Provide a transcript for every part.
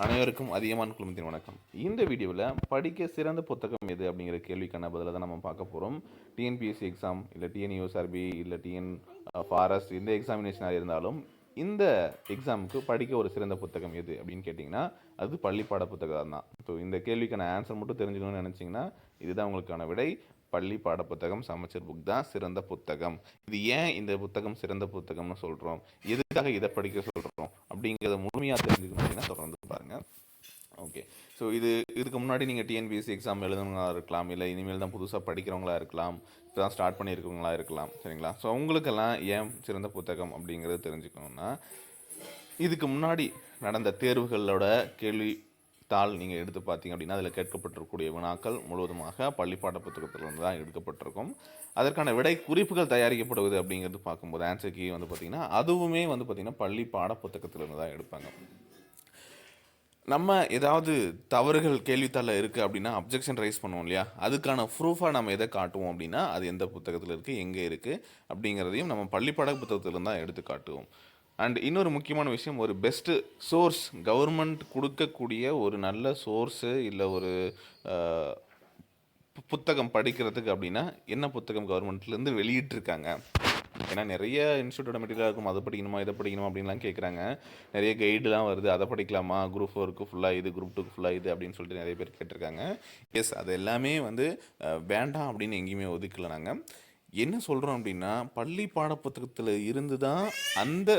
அனைவருக்கும் அதியமான் குழுமத்தின் வணக்கம். இந்த வீடியோவில் படிக்க சிறந்த புத்தகம் எது அப்படிங்கிற கேள்விக்கான பதிலை தான் நம்ம பார்க்க போகிறோம். டிஎன்பிஎஸ்சி எக்ஸாம் இல்லை TNUSRB இல்லை டிஎன் ஃபாரஸ்ட் இந்த எக்ஸாமினேஷனாக இருந்தாலும் இந்த எக்ஸாமுக்கு படிக்க ஒரு சிறந்த புத்தகம் எது அப்படின்னு கேட்டிங்கன்னா அது பள்ளிப்பாட புத்தகம் தான். ஸோ இந்த கேள்விக்கான ஆன்சர் மட்டும் தெரிஞ்சுக்கணும்னு நினச்சிங்கன்னா இதுதான் உங்களுக்கான விடை. பள்ளி பாட புத்தகம் சமச்சீர் புக் தான் சிறந்த புத்தகம். இது ஏன் இந்த புத்தகம் சிறந்த புத்தகம்னு சொல்கிறோம், எதுக்காக இதை படிக்க சொல்கிறோம் அப்படிங்கிறத முழுமையாக தெரிஞ்சுக்கணும் அப்படின்னா தொடர்ந்து பாருங்கள். ஓகே, ஸோ இதுக்கு முன்னாடி நீங்கள் டிஎன்பிஎஸ்சி எக்ஸாம் எழுதுனவங்களா இருக்கலாம், இல்லை இனிமேல் தான் புதுசாக படிக்கிறவங்களா இருக்கலாம், இப்போ தான் ஸ்டார்ட் பண்ணியிருக்கவங்களா இருக்கலாம். சரிங்களா? ஸோ உங்களுக்கெல்லாம் ஏன் சிறந்த புத்தகம் அப்படிங்கிறது தெரிஞ்சுக்கணுன்னா, இதுக்கு முன்னாடி நடந்த தேர்வுகளோட கேள்வி தாள் நீங்கள் எடுத்து பார்த்தீங்க அப்படின்னா அதில் கேட்கப்பட்டிருக்கக்கூடிய வினாக்கள் முழுவதுமாக பள்ளிப்பாட புத்தகத்திலிருந்து தான் எடுக்கப்பட்டிருக்கும். அதற்கான விடை குறிப்புகள் தயாரிக்கப்படுவது அப்படிங்கிறது பார்க்கும்போது ஆன்சர் கீ வந்து பார்த்திங்கன்னா அதுவுமே வந்து பார்த்திங்கன்னா பள்ளி பாட புத்தகத்திலிருந்து தான் எடுப்பாங்க. நம்ம ஏதாவது தவறுகள் கேள்வித்தாளில் இருக்குது அப்படின்னா அப்ஜெக்ஷன் ரைஸ் பண்ணுவோம் இல்லையா, அதுக்கான ப்ரூஃபாக நம்ம எதை காட்டுவோம் அப்படின்னா அது எந்த புத்தகத்தில் இருக்குது, எங்கே இருக்குது அப்படிங்கிறதையும் நம்ம பள்ளிப்பாட புத்தகத்திலிருந்து தான் எடுத்து காட்டுவோம். அண்ட் இன்னொரு முக்கியமான விஷயம், ஒரு பெஸ்ட்டு சோர்ஸ் கவர்மெண்ட் கொடுக்கக்கூடிய ஒரு நல்ல சோர்ஸு இல்லை ஒரு புத்தகம் படிக்கிறதுக்கு அப்படின்னா என்ன புத்தகம் கவர்மெண்ட்லேருந்து வெளியிட்டிருக்காங்க. ஏன்னா நிறைய இன்ஸ்டியூட்டோட மெட்டீரியலாக இருக்கும், அதை படிக்கணுமா இதை படிக்கணுமா அப்படின்லாம் கேட்குறாங்க. நிறைய கைடுலாம் வருது, அதை படிக்கலாமா, குரூப் 4க்கு ஃபுல்லாக இது, குரூப் 2க்கு ஃபுல்லாக இது அப்படின்னு சொல்லிட்டு நிறைய பேர் கேட்டிருக்காங்க. எஸ், அது எல்லாமே வந்து வேண்டாம் அப்படின்னு எங்கேயுமே ஒதுக்கலை. நாங்கள் என்ன சொல்கிறோம் அப்படின்னா பள்ளி பாட புத்தகத்தில் இருந்து தான் அந்த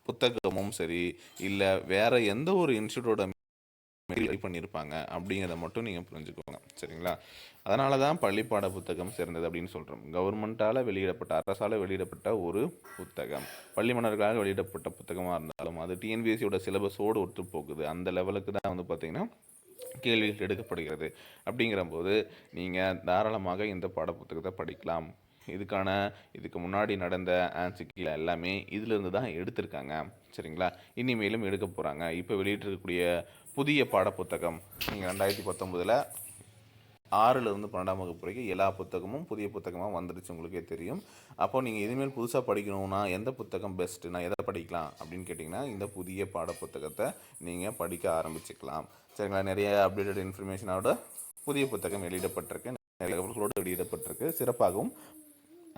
புத்தகமும் சரி இல்லை வேறு எந்த ஒரு இன்ஸ்டியூட்டோட பண்ணியிருப்பாங்க அப்படிங்கிறத மட்டும் நீங்கள் புரிஞ்சுக்கோங்க. சரிங்களா? அதனால தான் பள்ளிப்பாட புத்தகம் சிறந்தது அப்படின்னு சொல்கிறோம். கவர்மெண்ட்டால் வெளியிடப்பட்ட, அரசால் வெளியிடப்பட்ட ஒரு புத்தகம், பள்ளி மாணவர்களாக வெளியிடப்பட்ட புத்தகமாக இருந்தாலும் அது டிஎன்பிஎஸ்சியோட சிலபஸோடு ஒத்து போகுது. அந்த லெவலுக்கு தான் வந்து பார்த்திங்கன்னா கேள்விகள் எடுக்கப்படுகிறது. அப்படிங்கிற போது நீங்கள் தாராளமாக இந்த பாடப்புத்தகத்தை படிக்கலாம். இதுக்கு முன்னாடி நடந்த ஆன்சர் எல்லாமே இதிலிருந்து தான் எடுத்திருக்காங்க. சரிங்களா? இனிமேலும் எடுக்க போகிறாங்க. இப்போ வெளியிட்டிருக்கக்கூடிய புதிய பாடப்புத்தகம் நீங்கள் 2019 6லேருந்து 12ஆம் வகுப்பு வரைக்கும் எல்லா புத்தகமும் புதிய புத்தகமாக வந்துடுச்சு, உங்களுக்கே தெரியும். அப்போ நீங்கள் இனிமேல் புதுசாக படிக்கணும்னா எந்த புத்தகம் பெஸ்ட்டு, நான் எதை படிக்கலாம் அப்படின்னு கேட்டிங்கன்னா இந்த புதிய பாடப்புத்தகத்தை நீங்கள் படிக்க ஆரம்பிச்சுக்கலாம். சரிங்களா? நிறைய அப்டேட்டட் இன்ஃபர்மேஷனோட புதிய புத்தகம் வெளியிடப்பட்டிருக்கு, நிறைய தகவல்களோடு வெளியிடப்பட்டிருக்கு. சிறப்பாகவும்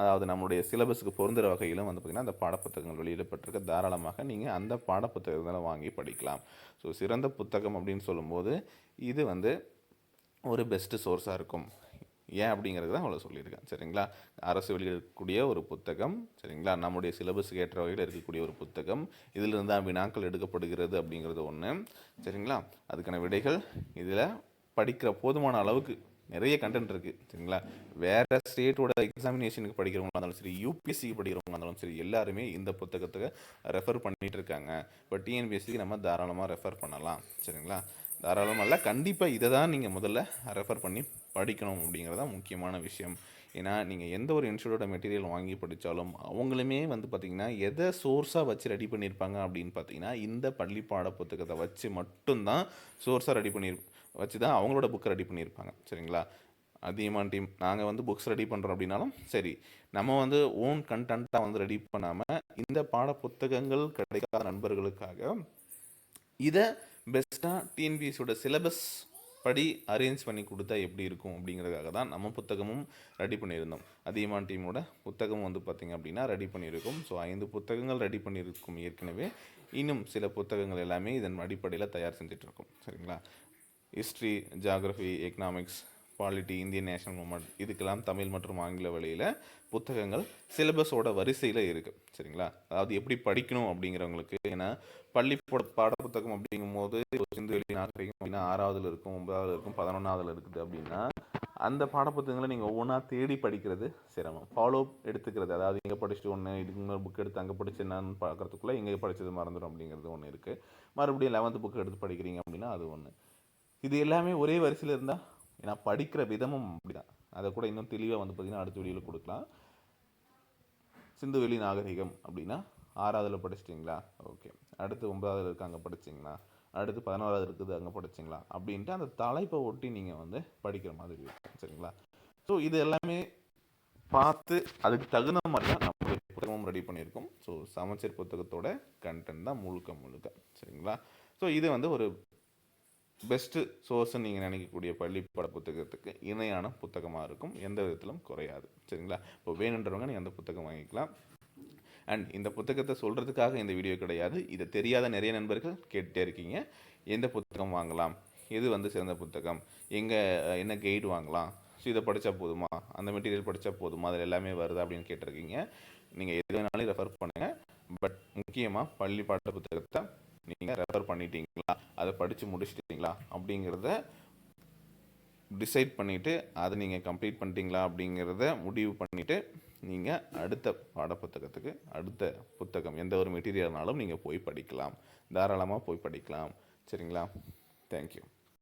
அதாவது நம்மளுடைய சிலபஸுக்கு பொருந்துகிற வகையிலும் வந்து பார்த்திங்கன்னா அந்த பாடப்புத்தகங்கள் வெளியிடப்பட்டிருக்க. தாராளமாக நீங்கள் அந்த பாடப்புத்தகங்களை வாங்கி படிக்கலாம். ஸோ சிறந்த புத்தகம் அப்படின்னு சொல்லும்போது இது வந்து ஒரு பெஸ்ட்டு சோர்ஸாக இருக்கும். ஏன் அப்படிங்கிறது தான் அவ்வளோ சொல்லியிருக்கேன். சரிங்களா? அரசு வெளியிடக்கூடிய ஒரு புத்தகம், சரிங்களா, நம்முடைய சிலபஸுக்கு ஏற்ற வகையில் இருக்கக்கூடிய ஒரு புத்தகம், இதிலிருந்து தான் வினாக்கள் எடுக்கப்படுகிறது அப்படிங்கிறது ஒன்று. சரிங்களா? அதுக்கான விடைகள் இதில் படிக்கிற போதுமான அளவுக்கு நிறைய கண்டென்ட் இருக்குது. சரிங்களா? வேறு ஸ்டேட்டோட எக்ஸாமினேஷனுக்கு படிக்கிறவங்களா இருந்தாலும் சரி, யூபிஎஸ்சிக்கு படிக்கிறவங்களா இருந்தாலும் சரி, எல்லாருமே இந்த புத்தகத்தை ரெஃபர் பண்ணிகிட்டு இருக்காங்க. இப்போ டிஎன்பிஎஸ்சிக்கு நம்ம தாராளமாக ரெஃபர் பண்ணலாம். சரிங்களா? தாராளமாக இல்லை, கண்டிப்பாக இதை தான் நீங்கள் முதல்ல ரெஃபர் பண்ணி படிக்கணும் அப்படிங்கிறது தான் முக்கியமான விஷயம். ஏன்னா நீங்கள் எந்த ஒரு இன்ஸ்டியூட்டோட மெட்டீரியல் வாங்கி படித்தாலும் அவங்களுமே வந்து பார்த்திங்கன்னா எதை சோர்ஸாக வச்சு ரெடி பண்ணியிருப்பாங்க அப்படின்னு பார்த்தீங்கன்னா இந்த பள்ளி பாட புத்தகத்தை வச்சு மட்டும்தான் சோர்ஸாக ரெடி வச்சு தான் அவங்களோட புக்கை ரெடி பண்ணியிருப்பாங்க. சரிங்களா? அதியமான் டீம் நாங்கள் வந்து புக்ஸ் ரெடி பண்ணுறோம் அப்படின்னாலும் சரி, நம்ம வந்து ஓன் கண்டென்ட்டாக வந்து ரெடி பண்ணாமல் இந்த பாட புத்தகங்கள் கிடைக்காத நண்பர்களுக்காக இதை பெஸ்ட்டாக டிஎன்பிஎஸ்சியோட சிலபஸ் படி அரேஞ்ச் பண்ணி கொடுத்தா எப்படி இருக்கும் அப்படிங்கிறதுக்காக தான் நம்ம புத்தகமும் ரெடி பண்ணியிருந்தோம். அதியமான் டீமோட புத்தகம் வந்து பார்த்திங்க அப்படின்னா ரெடி பண்ணியிருக்கோம். ஸோ 5 புத்தகங்கள் ரெடி பண்ணியிருக்கும் ஏற்கனவே. இன்னும் சில புத்தகங்கள் எல்லாமே இதன் அடிப்படையில் தயார் செஞ்சிட்ருக்கோம். சரிங்களா? History, geography, economics, polity, Indian national moment, இதுக்கெல்லாம் தமிழ் மற்றும் ஆங்கில வழியில் புத்தகங்கள் சிலபஸோட வரிசையில் இருக்குது. சரிங்களா? அதாவது எப்படி படிக்கணும் அப்படிங்கிறவங்களுக்கு. ஏன்னா பள்ளி பாட புத்தகம் அப்படிங்கும்போது சிந்து வெளி நாகரிகம் அப்படின்னா 6ஆவதுல இருக்கும், 9ஆவதுல இருக்கும், 11ஆவதுல இருக்குது அப்படின்னா அந்த பாடப்புத்தகங்களை நீங்கள் ஒவ்வொன்றா தேடி படிக்கிறது சிரமம். ஃபாலோ எடுத்துக்கிறது, அதாவது இங்கே படிச்சுட்டு ஒன்று இதுக்கு மேலே புக் எடுத்து அங்கே படிச்சு என்னன்னு பார்க்குறதுக்குள்ளே இங்கே படித்தது மறந்துடும் அப்படிங்கிறது ஒன்று இருக்குது. மறுபடியும் 11th புக் எடுத்து படிக்கிறீங்க அப்படின்னா அது ஒன்று. இது எல்லாமே ஒரே வரிசையில் இருந்தால், ஏன்னா படிக்கிற விதமும் அப்படி தான். அதை கூட இன்னும் தெளிவாக வந்து பார்த்திங்கன்னா அடுத்த வீடியோவில் கொடுக்கலாம். சிந்து வெளி நாகரிகம் அப்படின்னா 6ஆவதுல படிச்சிட்டிங்களா, ஓகே, அடுத்து 9ஆவதுல இருக்குது அங்கே படிச்சிங்களா, அடுத்து 11ஆவது இருக்குது அங்கே படிச்சிங்களா அப்படின்ட்டு அந்த தலைப்பை ஒட்டி நீங்கள் வந்து படிக்கிற மாதிரி இருக்கும். சரிங்களா? ஸோ இது எல்லாமே பார்த்து அதுக்கு தகுந்த மாதிரி தான் நம்ம புத்தகமும் ரெடி பண்ணியிருக்கோம். ஸோ சமச்சீர் புத்தகத்தோட கண்டென்ட் தான் முழுக்க. சரிங்களா? ஸோ இது வந்து ஒரு பெஸ்ட்டு சோர்ஸ்ன்னு நீங்கள் நினைக்கக்கூடிய பள்ளி பாட புத்தகத்துக்கு இணையான புத்தகமாக இருக்கும், எந்த விதத்திலும் குறையாது. சரிங்களா? இப்போ வேணுன்றவங்க நீங்கள் அந்த புத்தகம் வாங்கிக்கலாம். அண்ட் இந்த புத்தகத்தை சொல்கிறதுக்காக இந்த வீடியோ கிடையாது. இதை தெரியாத நிறைய நண்பர்கள் கேட்டுகிட்டே இருக்கீங்க. எந்த புத்தகம் வாங்கலாம், எது வந்து சிறந்த புத்தகம், எங்கே என்ன கைடு வாங்கலாம், ஸோ இதை படித்தா போதுமா, அந்த மெட்டீரியல் படித்தா போதுமா, அதில் எல்லாமே வருதா அப்படின்னு கேட்டிருக்கீங்க. நீங்கள் எது வேணாலும் ரெஃபர் பண்ணுங்கள். பட் முக்கியமாக பள்ளி பாட புத்தகத்தை நீங்கள் ரெஃபர் பண்ணிட்டீங்களா, அதை படித்து முடிச்சிட்டிங்களா அப்படிங்கிறத டிசைட் பண்ணிவிட்டு அதை நீங்கள் கம்ப்ளீட் பண்ணிட்டீங்களா அப்படிங்கிறத முடிவு பண்ணிவிட்டு நீங்கள் அடுத்த பாடப்புத்தகத்துக்கு அடுத்த புத்தகம் எந்த ஒரு மெட்டீரியல்னாலும் நீங்கள் போய் படிக்கலாம், தாராளமாக போய் படிக்கலாம். சரிங்களா? தேங்க்யூ.